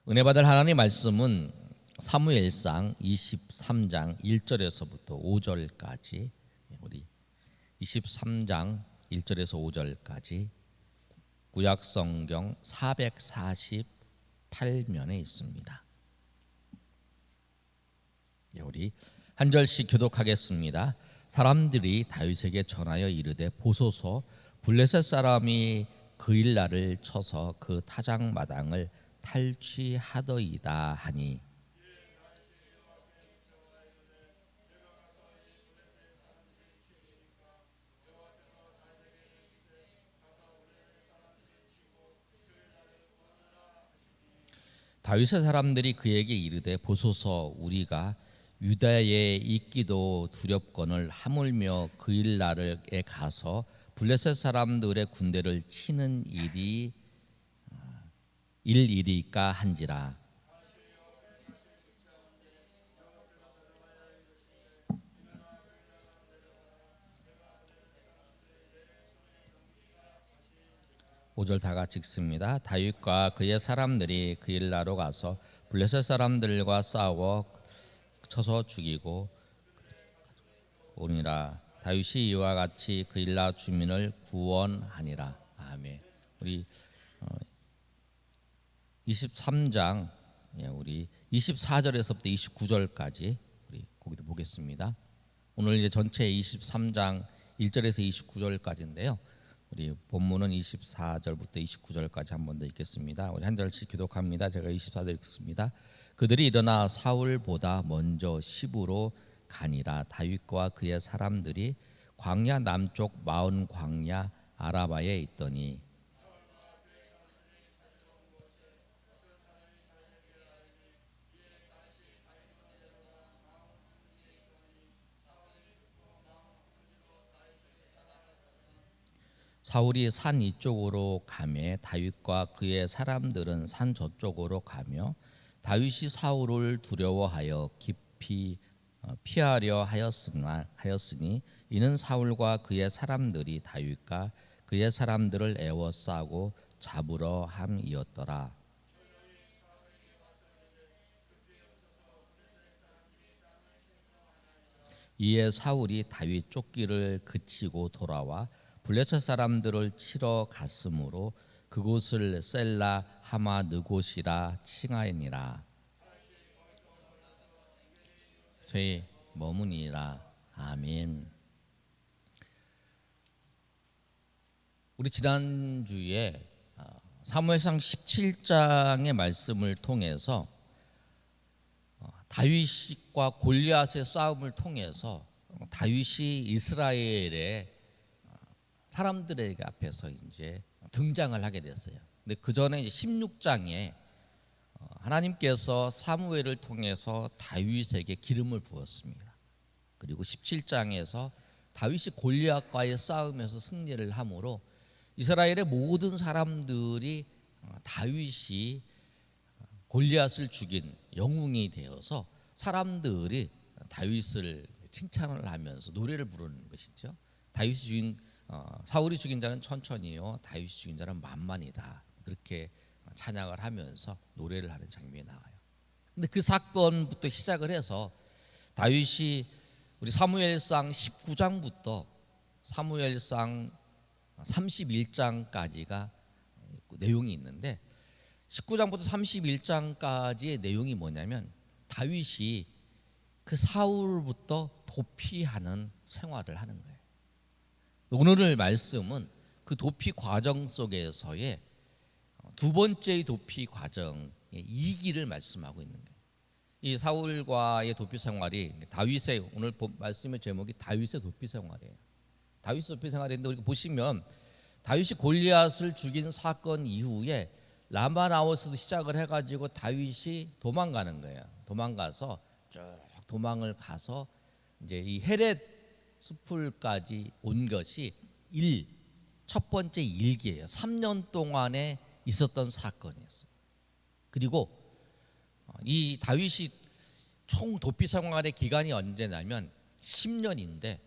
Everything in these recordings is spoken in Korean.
은혜 받을 하나님의 말씀은 사무엘상 23장 1절에서부터 5절까지, 우리 23장 1절에서 5절까지 구약 성경 448면에 있습니다. 우리 한 절씩 교독하겠습니다. 사람들이 다윗에게 전하여 이르되 보소서, 블레셋 사람이 그일라를 쳐서 그 타작마당을 탈취하더이다 하니, 다윗의 사람들이 그에게 이르되 보소서, 우리가 유다에 있기도 두렵거늘 하물며 그일라에 가서 블레셋 사람들의 군대를 치는 일이까 한지라. 오절 다 같이 읽습니다. 다윗과 그의 사람들이 그일라로 가서 블레셋 사람들과 싸워 쳐서 죽이고 오니라. 다윗이 이와 같이 그일라 주민을 구원하니라. 아멘. 우리 23장 우리 24절에서부터 29절까지 우리 거기도 보겠습니다. 오늘 이제 전체 23장 1절에서 29절까지인데요. 우리 본문은 24절부터 29절까지 한 번 더 읽겠습니다. 우리 한 절씩 교독합니다. 제가 24절 읽습니다. 그들이 일어나 사울보다 먼저 시브로 가니라. 다윗과 그의 사람들이 광야 남쪽 마온 광야 아라바에 있더니, 사울이 산 이쪽으로 가매 다윗과 그의 사람들은 산 저쪽으로 가며, 다윗이 사울을 두려워하여 깊이 피하려 하였으니 이는 사울과 그의 사람들이 다윗과 그의 사람들을 애워싸고 잡으러 함이었더라. 이에 사울이 다윗 쫓기를 그치고 돌아와 블레셋 사람들을 치러 갔으므로 그곳을 셀라 하마 느곳이라 칭하니라. 저희 머무니라. 아멘. 우리 지난주에 사무엘상 17장의 말씀을 통해서 다윗과 골리앗의 싸움을 통해서 다윗이 이스라엘의 사람들에게 앞에서 이제 등장을 하게 됐어요. 근데 그 전에 16장에 하나님께서 사무엘을 통해서 다윗에게 기름을 부었습니다. 그리고 17장에서 다윗이 골리앗과의 싸움에서 승리를 함으로 이스라엘의 모든 사람들이 다윗이 골리앗을 죽인 영웅이 되어서 사람들이 다윗을 칭찬을 하면서 노래를 부르는 것이죠. 다윗이 죽인 사울이 죽인 자는 천천히요, 다윗이 죽인 자는 만만이다. 그렇게 찬양을 하면서 노래를 하는 장면이 나와요. 근데 그 사건부터 시작을 해서 다윗이 우리 사무엘상 19장부터 사무엘상 31장까지가 내용이 있는데, 19장부터 31장까지의 내용이 뭐냐면 다윗이 그 사울부터 도피하는 생활을 하는 거예요. 오늘의 말씀은 그 도피 과정 속에서의 두 번째의 도피 과정의 2기를 말씀하고 있는 거예요. 이 사울과의 도피 생활이 다윗의, 오늘 말씀의 제목이 다윗의 도피 생활이에요. 다윗의 도피 생활인데 우리가 보시면 다윗이 골리앗을 죽인 사건 이후에 라마나웃으로 시작을 해가지고 다윗이 도망가는 거예요. 도망가서 쭉 도망을 가서 이제 이 헤렛 숲을까지 온 것이 첫 번째 일기예요. 3년 동안에 있었던 사건이었어요. 그리고 이 다윗이 총 도피 생활의 기간이 언제냐면 10년인데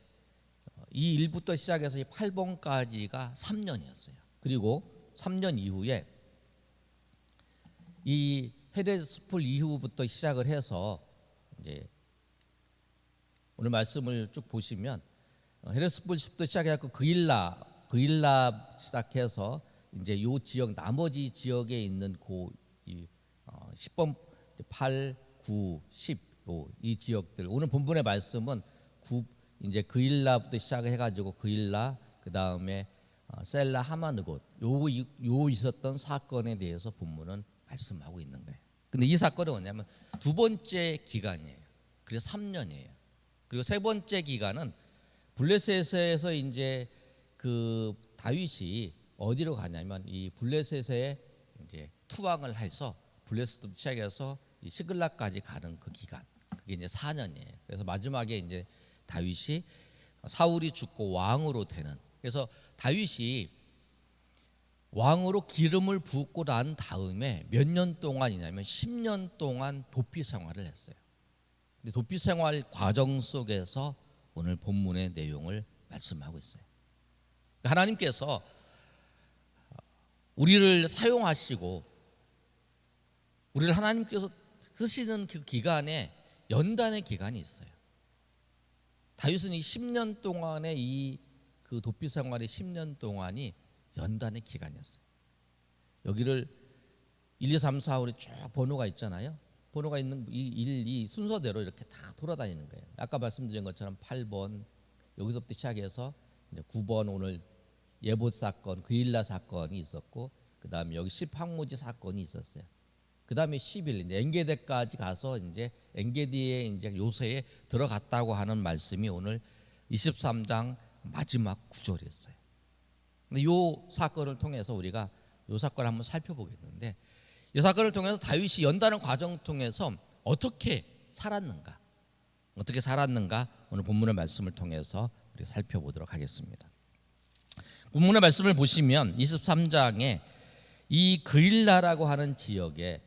이 일부터 시작해서 이 8번까지가 3년이었어요. 그리고 3년 이후에 이 헤데스풀 이후부터 시작을 해서 이제 오늘 말씀을 쭉 보시면 헤데스풀부터 시작해갖고 그일라 시작해서 이제 요 지역 나머지 지역에 있는 이 10번 8, 9, 10 이 지역들 오늘 본문의 말씀은 이제 그일라부터 시작해가지고 그일라 그 다음에 셀라 하마느곳 요 있었던 사건에 대해서 본문은 말씀하고 있는 거예요. 근데 이 사건이 뭐냐면 두 번째 기간이에요. 그래서 3년이에요. 그리고 세 번째 기간은 블레셋에서 이제 그 다윗이 어디로 가냐면 이 블레셋에 이제 투항을 해서 블레셋부터 시작해서 이 시글락까지 가는 그 기간 그게 이제 4년이에요. 그래서 마지막에 이제 다윗이 사울이 죽고 왕으로 되는 그래서 다윗이 왕으로 기름을 붓고 난 다음에 몇 년 동안이냐면 10년 동안 도피 생활을 했어요. 근데 도피 생활 과정 속에서 오늘 본문의 내용을 말씀하고 있어요. 하나님께서 우리를 사용하시고 우리를 하나님께서 쓰시는 그 기간에 연단의 기간이 있어요. 다윗은 이 10년 동안의 이 그 도피 생활의 10년 동안이 연단의 기간이었어요. 여기를 1, 2, 3, 4, 5이 쭉 번호가 있잖아요. 번호가 있는 이 순서대로 이렇게 다 돌아다니는 거예요. 아까 말씀드린 것처럼 8번 여기서부터 시작해서 이제 9번 오늘 예봇 사건, 그일라 사건이 있었고 그 다음에 여기 10항무지 사건이 있었어요. 그 다음에 10일 이제 엔게디까지 가서 이제 엔게디에 이제 요새에 들어갔다고 하는 말씀이 오늘 23장 마지막 구절이었어요. 근데 요 사건을 통해서 우리가 요 사건을 한번 살펴보겠는데 이 사건을 통해서 다윗이 연단의 과정을 통해서 어떻게 살았는가 오늘 본문의 말씀을 통해서 우리 살펴보도록 하겠습니다. 본문의 말씀을 보시면 23장에 이 그일라라고 하는 지역에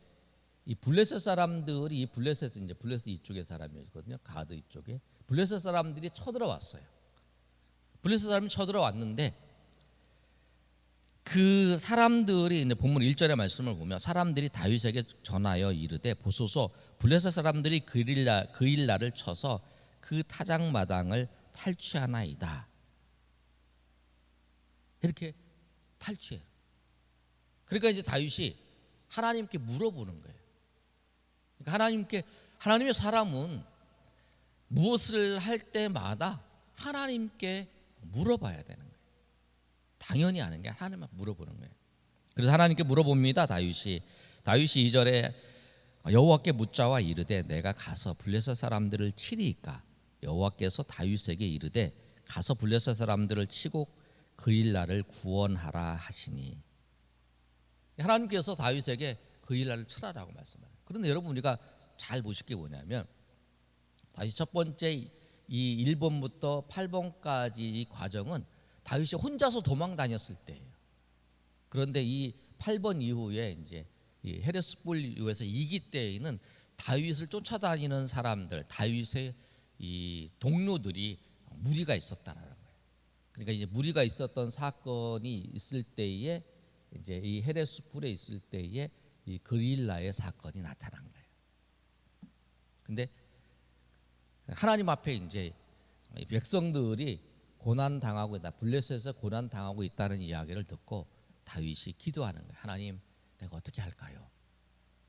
이 블레셋 사람들이 블레셋 이쪽의 사람이었거든요. 가드 이쪽에 블레셋 사람들이 쳐들어왔어요. 블레셋 사람이 쳐들어왔는데 그 사람들이 이제 본문 1절의 말씀을 보면 사람들이 다윗에게 전하여 이르되 보소서 블레셋 사람들이 그일라를 쳐서 그 타작마당을 탈취하나이다. 이렇게 탈취해요. 그러니까 이제 다윗이 하나님께 물어보는 거예요. 그러니까 하나님의 사람은 무엇을 할 때마다 하나님께 물어봐야 되는 거예요. 당연히 아는 게 하나님만 물어보는 거예요. 그래서 하나님께 물어봅니다. 다윗이 2절에 여호와께 묻자와 이르되 내가 가서 블레셋 사람들을 치리이까 여호와께서 다윗에게 이르되 가서 블레셋 사람들을 치고 그일라를 구원하라 하시니 하나님께서 다윗에게 그일라를 쳐라라고 말씀해요. 그런데 여러분 우리가 잘 보실 게 뭐냐면 다윗 첫 번째 이 1번부터 8번까지 이 과정은 다윗이 혼자서 도망 다녔을 때예요. 그런데 이 8번 이후에 이제 이 헤데스풀 이후에서 2기 때에는 다윗을 쫓아다니는 사람들, 다윗의 이 동료들이 무리가 있었다라는 거예요. 그러니까 이제 무리가 있었던 사건이 있을 때에 이제 이 헤데스풀에 있을 때에 이 그릴라의 사건이 나타난 거예요. 근데 하나님 앞에 이제 백성들이 고난 당하고 있다. 블레셋에서 고난 당하고 있다는 이야기를 듣고 다윗이 기도하는 거예요. 하나님, 내가 어떻게 할까요?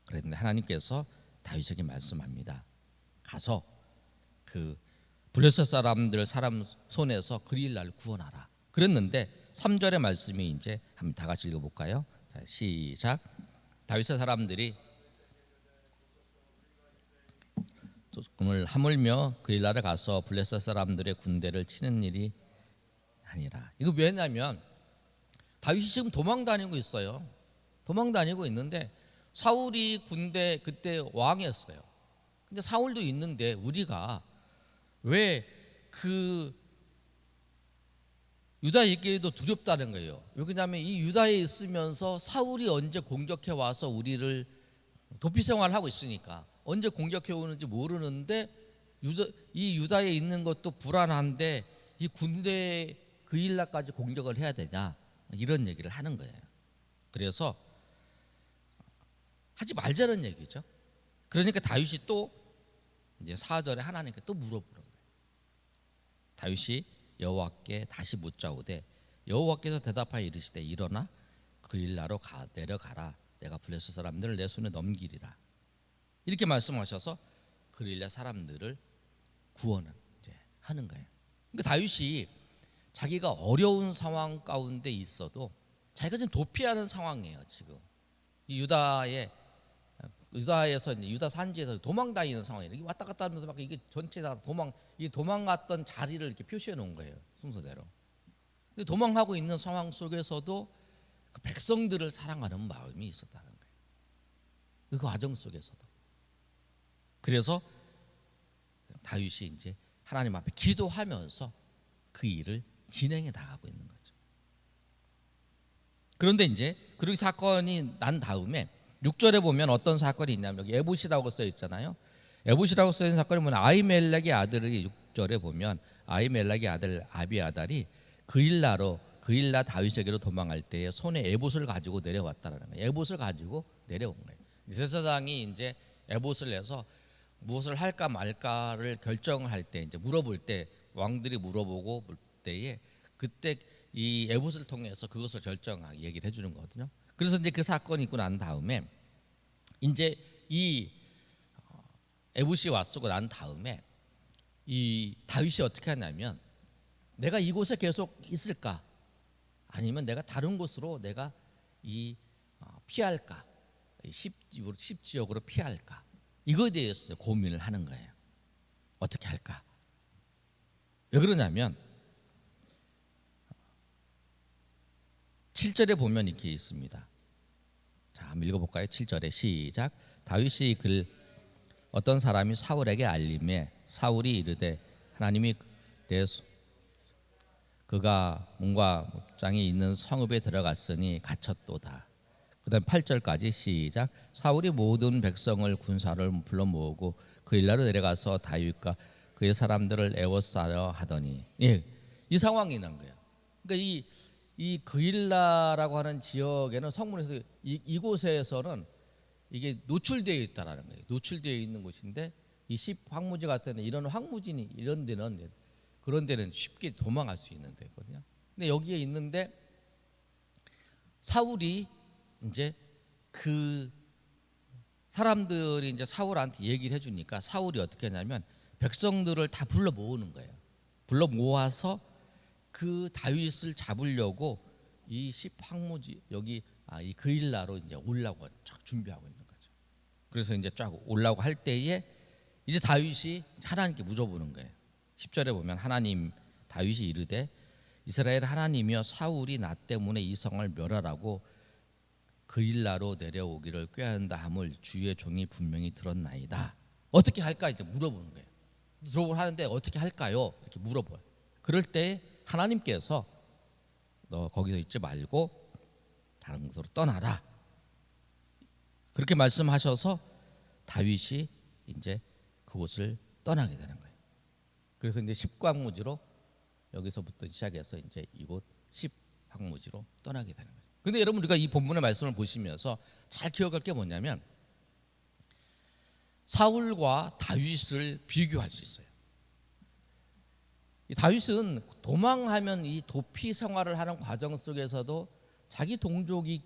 그랬는데 하나님께서 다윗에게 말씀합니다. 가서 그 블레셋 사람들 사람 손에서 그릴라를 구원하라. 그랬는데 3절의 말씀이 이제 한번 다 같이 읽어볼까요? 자, 시작. 다윗의 사람들이 조금을 하물며 그일라를 가서 블레셋 사람들의 군대를 치는 일이 아니라. 이거 왜냐면 다윗이 지금 도망 다니고 있어요. 도망 다니고 있는데 사울이 군대 그때 왕이었어요. 근데 사울도 있는데 우리가 왜 그 유다인끼리도 두렵다는 거예요. 왜냐하면 이 유다에 있으면서 사울이 언제 공격해 와서 우리를 도피 생활을 하고 있으니까 언제 공격해 오는지 모르는데 이 유다에 있는 것도 불안한데 이 군대 그일라까지 공격을 해야 되냐 이런 얘기를 하는 거예요. 그래서 하지 말자는 얘기죠. 그러니까 다윗이 또 이제 4절에 하나님께 또 물어보는 거예요. 다윗이 여호와께 다시 묻자오되 여호와께서 대답하여 이르시되 일어나 그일라로 내려가라. 내가 블레셋 사람들을 내 손에 넘기리라. 이렇게 말씀하셔서 그일라 사람들을 구원을 이제 하는 거예요. 그러니까 다윗이 자기가 어려운 상황 가운데 있어도 자기가 지금 도피하는 상황이에요. 지금 이 유다에서 이제 유다 산지에서 도망 다니는 상황이에요. 이게 왔다 갔다 하면서 막 이게 전체 다 도망갔던 자리를 이렇게 표시해 놓은 거예요. 순서대로. 근데 도망하고 있는 상황 속에서도 그 백성들을 사랑하는 마음이 있었다는 거예요. 그 과정 속에서도. 그래서 다윗이 이제 하나님 앞에 기도하면서 그 일을 진행해 나가고 있는 거죠. 그런데 이제 그렇게 사건이 난 다음에 6절에 보면 어떤 사건이 있냐면 여기 에봇이라고 써 있잖아요. 에봇이라고 써 있는 사건이 뭐냐, 아히멜렉의 아들이 6절에 보면 아히멜렉의 아들 아비아달이 그일라 다윗에게로 도망할 때에 손에 에봇을 가지고 내려왔다는 거예요. 에봇을 가지고 내려온 거예요. 제사장이 이제 에봇을 내서 무엇을 할까 말까를 결정할 때 이제 물어볼 때 왕들이 물어보고 볼 때에 그때 이 에봇을 통해서 그것을 결정하게 얘기를 해주는 거거든요. 그래서 이제 그 사건이 있고 난 다음에 이제 이 에봇이 왔고 난 다음에 이 다윗이 어떻게 하냐면 내가 이곳에 계속 있을까 아니면 내가 다른 곳으로 내가 피할까 10지역으로 피할까 이거에 대해서 고민을 하는 거예요. 어떻게 할까? 왜 그러냐면 7절에 보면 이렇게 있습니다. 자, 한번 읽어볼까요? 7절에 시작. 다윗이 어떤 사람이 사울에게 알림해 사울이 이르되 하나님이 그가 문과 목장이 있는 성읍에 들어갔으니 갇혔도다. 그 다음 8절까지 시작. 사울이 모든 백성을 군사를 불러 모으고 그일라로 내려가서 다윗과 그의 사람들을 애워싸려 하더니 이 상황이 난 거예요. 그러니까 이 그일라라고 하는 지역에는 성문에서 이곳에서는 이게 노출되어 있다라는 거예요. 노출되어 있는 곳인데 이 황무지 같은 이런 황무지니 이런 데는 그런 데는 쉽게 도망갈 수 있는 데거든요. 근데 여기에 있는데 사울이 이제 그 사람들이 이제 사울한테 얘기를 해주니까 사울이 어떻게 하냐면 백성들을 다 불러 모으는 거예요. 불러 모아서 그 다윗을 잡으려고 이 황무지 여기 이 그일라로 이제 올라고 쫙 준비하고 있는 거죠. 그래서 이제 쫙 올라고 할 때에 이제 다윗이 하나님께 물어보는 거예요. 10절에 보면 하나님 다윗이 이르되 이스라엘 하나님이여 사울이 나 때문에 이 성을 멸하라고 그일라로 내려오기를 꾀한다 함을 주의 종이 분명히 들었나이다. 어떻게 할까 이제 물어보는 거예요. 들어보고 하는데 어떻게 할까요? 이렇게 물어봐요. 그럴 때 하나님께서 너 거기서 있지 말고 다른 곳으로 떠나라. 그렇게 말씀하셔서 다윗이 이제 그곳을 떠나게 되는 거예요. 그래서 이제 10광무지로 여기서부터 시작해서 이제 이곳 10황무지로 떠나게 되는 거죠. 근데 여러분 우리가 이 본문의 말씀을 보시면서 잘 기억할 게 뭐냐면 사울과 다윗을 비교할 수 있어요. 이 다윗은 도망하면 이 도피 생활을 하는 과정 속에서도 자기 동족이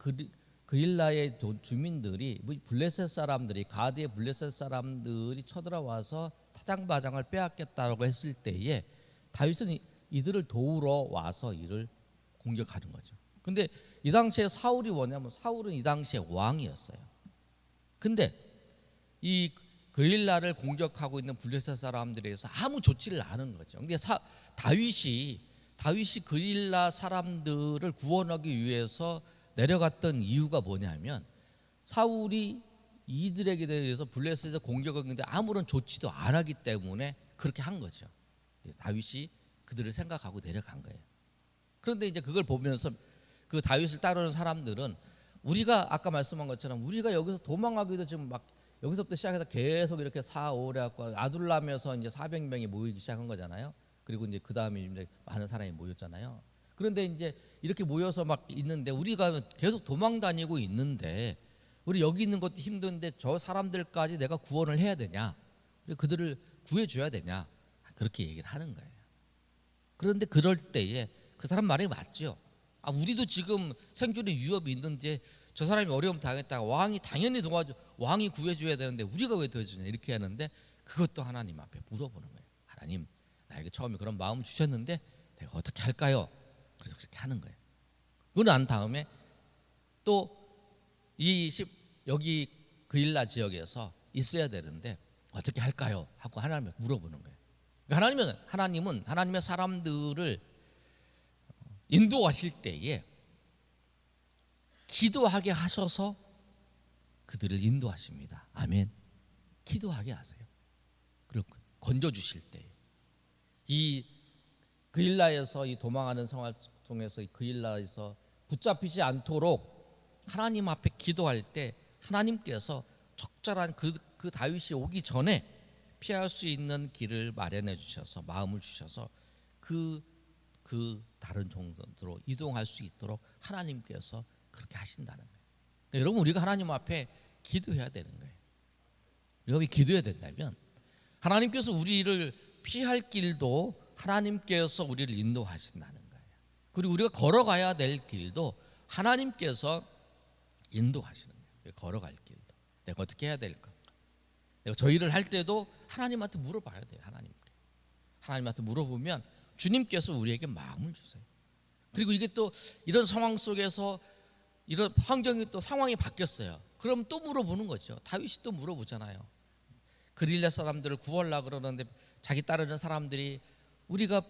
그일라의 주민들이 블레셋 사람들이 가드의 블레셋 사람들이 쳐들어와서 타장바장을 빼앗겠다고 했을 때에 다윗은 이들을 도우러 와서 이를 공격하는 거죠. 근데 이 당시에 사울이 뭐냐면 사울은 이 당시에 왕이었어요. 근데 이 그일라를 공격하고 있는 블레셋 사람들에 대해서 아무 조치를 안 하는 거죠. 근데 다윗이 그일라 사람들을 구원하기 위해서 내려갔던 이유가 뭐냐면 사울이 이들에게 대해서 블레셋에 공격했는데 아무런 조치도 안 하기 때문에 그렇게 한 거죠. 다윗이 그들을 생각하고 내려간 거예요. 그런데 이제 그걸 보면서 그 다윗을 따르는 사람들은 우리가 아까 말씀한 것처럼 우리가 여기서 도망가기도 지금 막 여기서부터 시작해서 계속 이렇게 4, 5래 갖고 아둘람에서 이제 400명이 모이기 시작한 거잖아요. 그리고 이제 그 다음에 이제 많은 사람이 모였잖아요. 그런데 이제 이렇게 모여서 막 있는데 우리가 계속 도망 다니고 있는데 우리 여기 있는 것도 힘든데 저 사람들까지 내가 구원을 해야 되냐? 그들을 구해줘야 되냐? 그렇게 얘기를 하는 거예요. 그런데 그럴 때에 그 사람 말이 맞죠. 우리도 지금 생존의 위협이 있는데 저 사람이 어려움 당했다가 왕이 당연히 도와줘, 왕이 구해줘야 되는데 우리가 왜 도와주냐 이렇게 하는데 그것도 하나님 앞에 물어보는 거예요. 하나님, 나에게 처음에 그런 마음 주셨는데 내가 어떻게 할까요? 그래서 그렇게 하는 거예요. 그러고 난 다음에 또 여기 그일라 지역에서 있어야 되는데 어떻게 할까요? 하고 하나님께 물어보는 거예요. 그러니까 하나님은 하나님의 사람들을 인도하실 때에 기도하게 하셔서 그들을 인도하십니다. 아멘. 기도하게 하세요. 그리고 건져주실 때 이 그일라에서 이 도망하는 생활 통해서 이 그일라에서 붙잡히지 않도록 하나님 앞에 기도할 때 하나님께서 적절한 그 다윗이 오기 전에 피할 수 있는 길을 마련해 주셔서 마음을 주셔서 그 다른 종들로 이동할 수 있도록 하나님께서 그렇게 하신다는 거예요. 그러니까 여러분, 우리가 하나님 앞에 기도해야 되는 거예요. 여러분이 기도해야 된다면 하나님께서 우리를 피할 길도 하나님께서 우리를 인도하신다는 거예요. 그리고 우리가 걸어가야 될 길도 하나님께서 인도하시는 거예요. 걸어갈 길도 내가 어떻게 해야 될까? 내가 저 일을 할 때도 하나님한테 물어봐야 돼요. 하나님한테 물어보면 주님께서 우리에게 마음을 주세요. 그리고 이게 또 이런 상황 속에서 이런 환경이 또 상황이 바뀌었어요. 그럼 또 물어보는 거죠. 다윗이 또 물어보잖아요. 그릴라 사람들을 구하려고 그러는데 자기 따르는 사람들이 우리가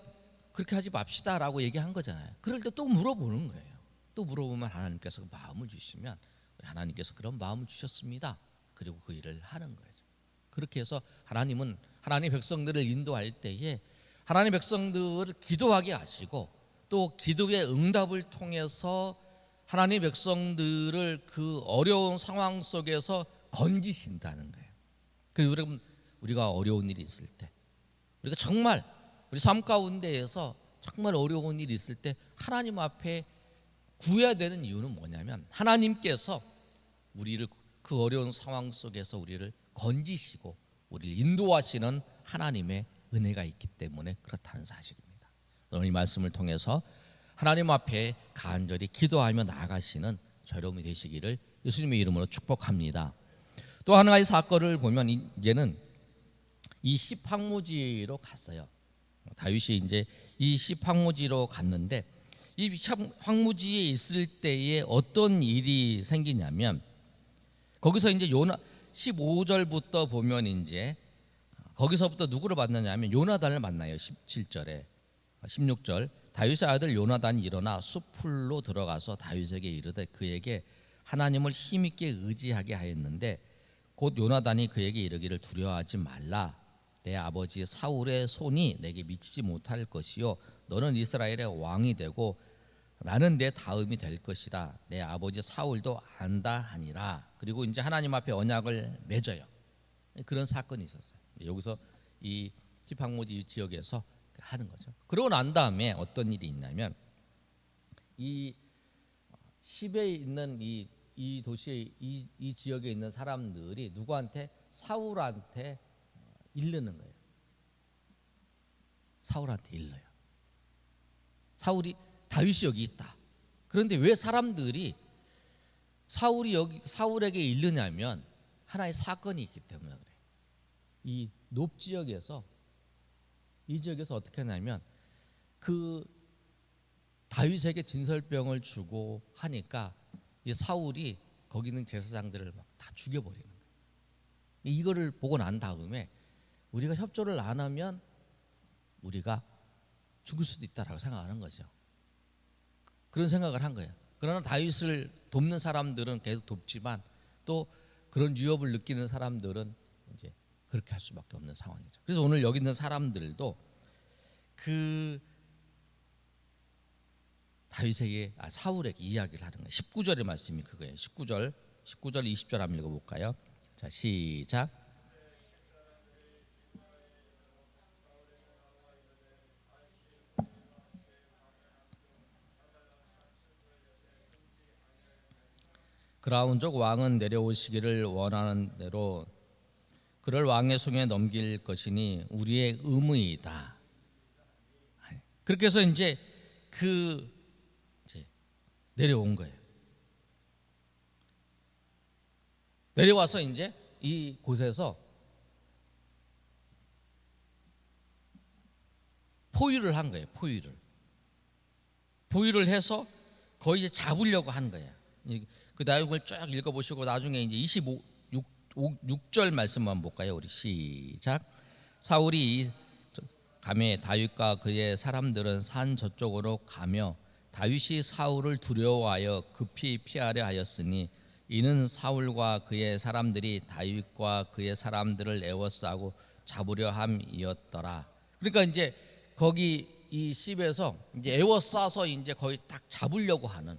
그렇게 하지 맙시다라고 얘기한 거잖아요. 그럴 때 또 물어보는 거예요. 또 물어보면 하나님께서 그 마음을 주시면 하나님께서 그런 마음을 주셨습니다. 그리고 그 일을 하는 거죠. 그렇게 해서 하나님은 하나님 백성들을 인도할 때에 하나님 백성들을 기도하게 하시고 또 기도의 응답을 통해서 하나님 백성들을 그 어려운 상황 속에서 건지신다는 거예요. 그리고 우리가 어려운 일이 있을 때, 우리가 정말 우리 삶 가운데에서 정말 어려운 일이 있을 때 하나님 앞에 구해야 되는 이유는 뭐냐면 하나님께서 우리를 그 어려운 상황 속에서 우리를 건지시고 우리를 인도하시는 하나님의 은혜가 있기 때문에 그렇다는 사실입니다. 오늘 이 말씀을 통해서 하나님 앞에 간절히 기도하며 나아가시는 여러분이 되시기를 예수님의 이름으로 축복합니다. 또 하나의 사건을 보면 이제는 이 시황무지로 갔어요. 다윗이 이제 이 시황무지로 갔는데 이 황무지에 있을 때에 어떤 일이 생기냐면 거기서 이제 요나 15절부터 보면 이제 거기서부터 누구를 만나냐면 요나단을 만나요. 17절에 16절 다윗의 아들 요나단이 일어나 숲풀로 들어가서 다윗에게 이르되 그에게 하나님을 힘있게 의지하게 하였는데 곧 요나단이 그에게 이르기를 두려워하지 말라. 내 아버지 사울의 손이 내게 미치지 못할 것이요 너는 이스라엘의 왕이 되고 나는 내 다음이 될 것이라. 내 아버지 사울도 안다 하니라. 그리고 이제 하나님 앞에 언약을 맺어요. 그런 사건이 있었어요. 여기서 이 시황무지 지역에서 하는 거죠. 그러고 난 다음에 어떤 일이 있냐면 이 시베에 있는 이 도시에 이 지역에 있는 사람들이 누구한테 사울한테 일르는 거예요. 사울한테 일러요. 다윗이 여기 있다. 그런데 왜 사람들이 사울에게 일르냐면 하나의 사건이 있기 때문에 그래요. 이 높 지역에서 이 지역에서 어떻게 하냐면 그 다윗에게 진설병을 주고 하니까 이 사울이 거기 있는 제사장들을 막 다 죽여버리는 거예요. 이거를 보고 난 다음에 우리가 협조를 안 하면 우리가 죽을 수도 있다라고 생각하는 거죠. 그런 생각을 한 거예요. 그러나 다윗을 돕는 사람들은 계속 돕지만 또 그런 위협을 느끼는 사람들은 이제 그렇게 할 수밖에 없는 상황이죠. 그래서 오늘 여기 있는 사람들도 그 사울에게 이야기를 하는 거예요. 19절의 말씀이 그거예요. 19절 20절 한번 읽어볼까요? 자, 시작. 그라운족 왕은 내려오시기를 원하는 대로 그를 왕의 손에 넘길 것이니 우리의 의무이다. 그렇게 해서 이제 내려온 거예요. 내려와서 이제 이 곳에서 포위를 한 거예요. 포위를 해서 거의 이제 잡으려고 한 거예요. 그 내용을 쭉 읽어보시고 나중에 이제 6절 말씀만 볼까요? 우리 시작. 사울이 가매 다윗과 그의 사람들은 산 저쪽으로 가며 다윗이 사울을 두려워하여 급히 피하려 하였으니 이는 사울과 그의 사람들이 다윗과 그의 사람들을 에워싸고 잡으려 함이었더라. 그러니까 이제 거기 이 씹에서 이제 에워싸서 이제 거의 딱 잡으려고 하는,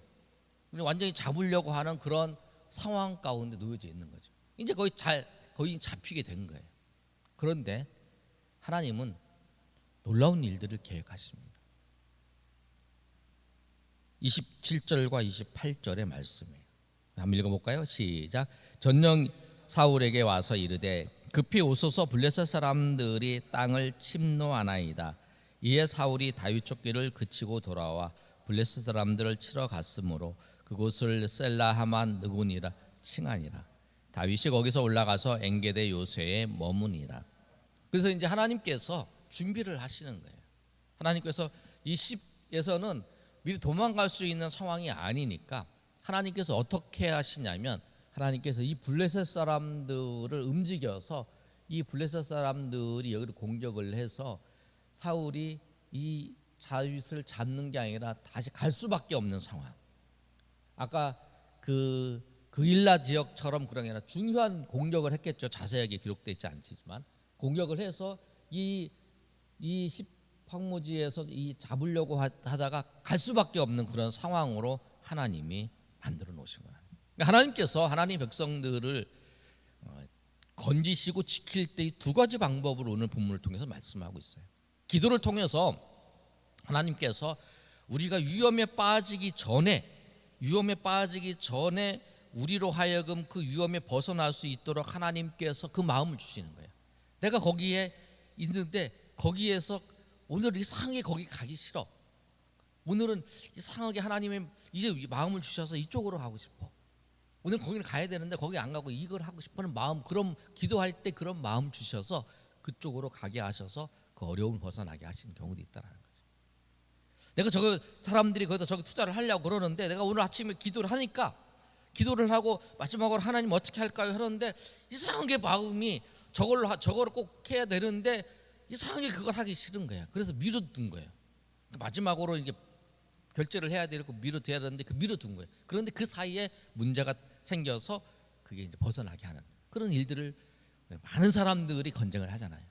완전히 잡으려고 하는 그런 상황 가운데 놓여져 있는 거죠. 이제 거의 잡히게 된 거예요. 그런데 하나님은 놀라운 일들을 계획하십니다. 27절과 28절의 말씀이에요. 한번 읽어볼까요? 시작. 전령 사울에게 와서 이르되 급히 오소서 블레셋 사람들이 땅을 침노하나이다. 이에 사울이 다윗 쫓기를 그치고 돌아와 블레셋 사람들을 치러 갔으므로 그곳을 셀라하만 느고니라 칭하니라. 다윗이 거기서 올라가서 엔게데 요새에 머무니라. 그래서 이제 하나님께서 준비를 하시는 거예요. 하나님께서 이 10에서는 미리 도망갈 수 있는 상황이 아니니까 하나님께서 어떻게 하시냐면, 하나님께서 이 블레셋 사람들을 움직여서 이 블레셋 사람들이 여기를 공격을 해서 사울이 이 다윗을 잡는 게 아니라 다시 갈 수밖에 없는 상황. 아까 그 일라 지역처럼 그런 게 아니라 중요한 공격을 했겠죠. 자세하게 기록되어 있지 않지만 공격을 해서 이 황무지에서 이 잡으려고 하다가 갈 수밖에 없는 그런 상황으로 하나님이 만들어 놓으신 거예요. 그러니까 하나님께서 하나님 백성들을 건지시고 지킬 때 두 가지 방법을 오늘 본문을 통해서 말씀하고 있어요. 기도를 통해서 하나님께서 우리가 위험에 빠지기 전에 우리로 하여금 그 위험에 벗어날 수 있도록 하나님께서 그 마음을 주시는 거예요. 내가 거기에 있는데 거기에서 오늘 이상하게 거기 가기 싫어. 오늘은 이상하게 하나님의 이제 마음을 주셔서 이쪽으로 가고 싶어. 오늘 거기를 가야 되는데 거기 안 가고 이걸 하고 싶어하는 마음, 그럼 기도할 때 그런 마음 주셔서 그쪽으로 가게 하셔서 그 어려움을 벗어나게 하시는 경우도 있다라는 거죠. 내가 저거 사람들이 거기다 저거 투자를 하려고 그러는데 내가 오늘 아침에 기도를 하니까 기도를 하고 마지막으로 하나님 어떻게 할까요? 하는데 이상하게 마음이 저거를 꼭 해야 되는데 이상하게 그걸 하기 싫은 거야. 그래서 미뤄둔 거예요. 마지막으로 이게 결제를 해야 되고 미뤄둬야 되는데 미뤄둔 거예요. 그런데 그 사이에 문제가 생겨서 그게 이제 벗어나게 하는 그런 일들을 많은 사람들이 건쟁을 하잖아요.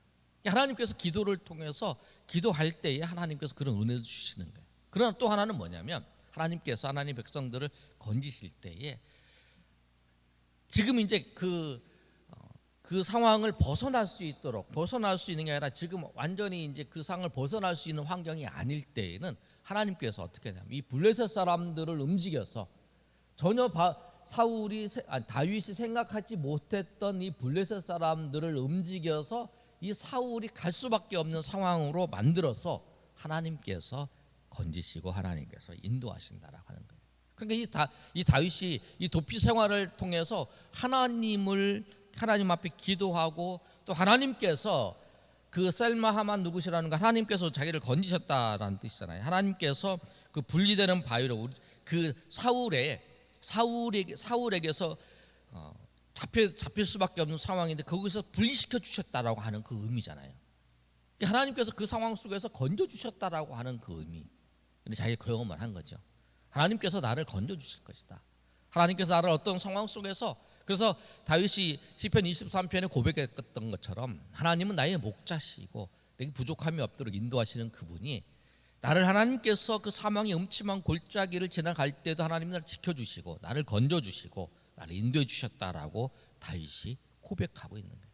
하나님께서 기도를 통해서 기도할 때에 하나님께서 그런 은혜를 주시는 거예요. 그러나 또 하나는 뭐냐면 하나님께서 하나님 백성들을 건지실 때에 지금 이제 그 상황을 벗어날 수 있는 게 아니라 지금 완전히 이제 그 상황을 벗어날 수 있는 환경이 아닐 때에는 하나님께서 어떻게 하냐면 이 블레셋 사람들을 움직여서 전혀 다윗이 생각하지 못했던 이 블레셋 사람들을 움직여서 이 사울이 갈 수밖에 없는 상황으로 만들어서 하나님께서 건지시고 하나님께서 인도하신다라고 하는 거예요. 그러니까 이 다윗이 이 도피 생활을 통해서 하나님 앞에 기도하고 또 하나님께서 그 셀마하만 누구시라는 거 하나님께서 자기를 건지셨다라는 뜻이잖아요. 하나님께서 그 분리되는 바위로 그 사울에게서 잡힐 수밖에 없는 상황인데 거기서 분리시켜 주셨다라고 하는 그 의미잖아요. 하나님께서 그 상황 속에서 건져 주셨다라고 하는 그 의미. 근데 자기 경험을 한 거죠. 하나님께서 나를 건져 주실 것이다. 하나님께서 나를 어떤 상황 속에서, 그래서 다윗이 시편 23편에 고백했던 것처럼 하나님은 나의 목자시고 내게 부족함이 없도록 인도하시는 그분이 나를, 하나님께서 그 사망의 음침한 골짜기를 지나갈 때도 하나님이 나를 지켜주시고 나를 건져주시고 나를 인도해 주셨다라고 다윗이 고백하고 있는 거예요.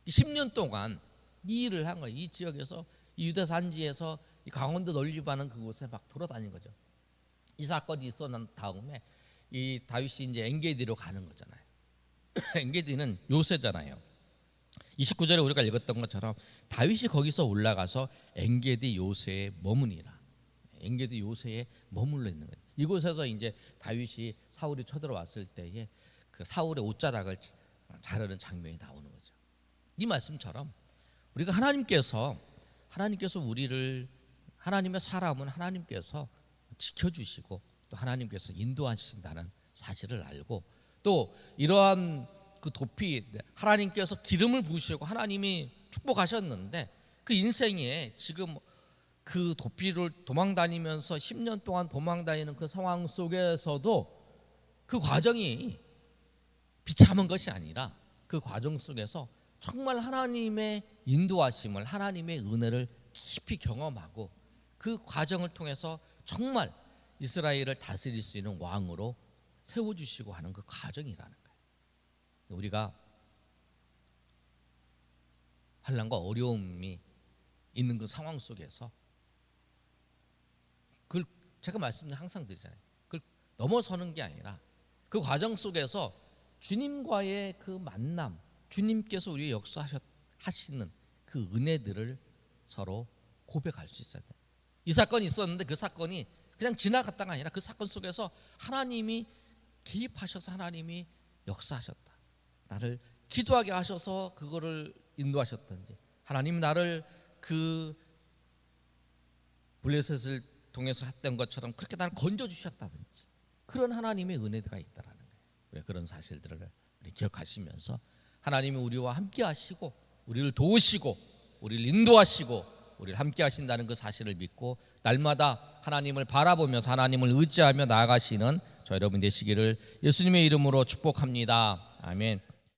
10년 동안 이 일을 한 거예요. 이 지역에서, 이 유다 산지에서 이 강원도 논리반은 그곳에 막 돌아다닌 거죠. 이 사건이 있어 난 다음에 이 다윗이 이제 엔게디로 가는 거잖아요. 엔게디는 요새잖아요. 29절에 우리가 읽었던 것처럼 다윗이 거기서 올라가서 엔게디 요새에 머무니라. 엔게디 요새에 머물러 있는 거예요. 이곳에서 이제 다윗이 사울이 쳐들어왔을 때에 그 사울의 옷자락을 자르는 장면이 나오는 거죠. 이 말씀처럼 우리가 하나님께서 우리를 하나님의 사람은 하나님께서 지켜주시고 또 하나님께서 인도하신다는 사실을 알고 또 이러한 그 도피 하나님께서 기름을 부으시고 하나님이 축복하셨는데 그 인생에 지금 그 도피를 도망다니면서 10년 동안 도망다니는 그 상황 속에서도 그 과정이 비참한 것이 아니라 그 과정 속에서 정말 하나님의 인도하심을 하나님의 은혜를 깊이 경험하고 그 과정을 통해서 정말 이스라엘을 다스릴 수 있는 왕으로 세워주시고 하는 그 과정이라는 거예요. 우리가 환난과 어려움이 있는 그 상황 속에서 그걸 제가 항상 드리잖아요. 그걸 넘어서는 게 아니라 그 과정 속에서 주님과의 그 만남, 주님께서 우리의 역사하시는 그 은혜들을 서로 고백할 수 있어야 돼요. 이 사건이 있었는데 그 사건이 그냥 지나갔다가 아니라 그 사건 속에서 하나님이 개입하셔서 하나님이 역사하셨다. 나를 기도하게 하셔서 그거를 인도하셨던지 하나님 나를 그 블레셋을 통해서 했던 것처럼 그렇게 나를 건져주셨다든지 그런 하나님의 은혜가 있다라는 거예요. 우리 그런 사실들을 우리 기억하시면서 하나님이 우리와 함께 하시고 우리를 도우시고 우리를 인도하시고 우리를 함께 하신다는 그 사실을 믿고 날마다 하나님을 바라보면서 하나님을 의지하며 나아가시는 저 여러분 되시기를 예수님의 이름으로 축복합니다. 아멘.